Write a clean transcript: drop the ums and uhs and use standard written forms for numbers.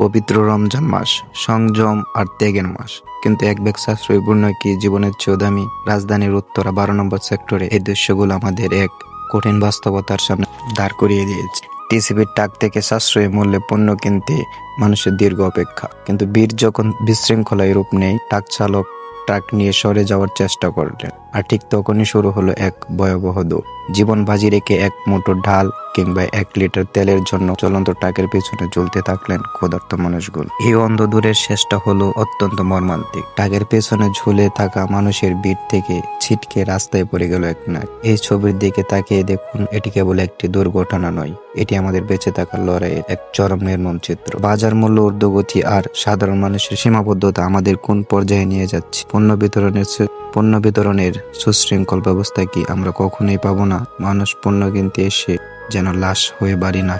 পবিত্র রমজান মাস, সংযম আর ত্যাগের মাস। কিন্তু এক ব্যাগ সাশ্রয়পূর্ণ কি জীবনের চেয়েও দামি? রাজধানীর উত্তরা 12 নম্বর সেক্টরে এই দৃশ্যগুলো আমাদের এক কঠিন বাস্তবতার সামনে দাঁড় করিয়ে দিয়েছে। টিসিবির টাক থেকে সাশ্রয়ী মূল্যে পণ্য কিনতে মানুষের দীর্ঘ অপেক্ষা। কিন্তু বীর যখন বিশৃঙ্খলায় রূপ নেই, ট্রাক চালক ট্রাক নিয়ে সরে যাওয়ার চেষ্টা করলেন, আর ঠিক তখনই শুরু হলো এক ভয়াবহ দৌড়। জীবন বাজি রেখে এক মুঠো ডাল কিংবা 1 লিটার তেলের জন্য চলন্ত ট্রাকের পেছনে ঝুলতে থাকলেন ক্ষুধার্ত মানুষগুলো। এই অন্ধ দূরের শেষটা হলো অত্যন্ত মর্মান্তিক। ট্রাকের পেছনে ঝুলে থাকা মানুষের ভিড় থেকে ছিটকে রাস্তায় পড়ে গেল এক নারী। এই ছবির দিকে তাকিয়ে দেখুন, এটি কেবল একটি দুর্ঘটনা নয়, এটি আমাদের বেঁচে থাকার লড়াইয়ের এক চরম নির্মম চিত্র। বাজার মূল্য ঊর্ধ্বগতি আর সাধারণ মানুষের সীমাবদ্ধতা আমাদের কোন পর্যায়ে নিয়ে যাচ্ছে? পণ্য বিতরণের সুশৃঙ্খল ব্যবস্থা কি আমরা কখনোই পাবো না? মানুষ পণ্য কিনতে এসে যেন লাশ হয়ে বাড়ি না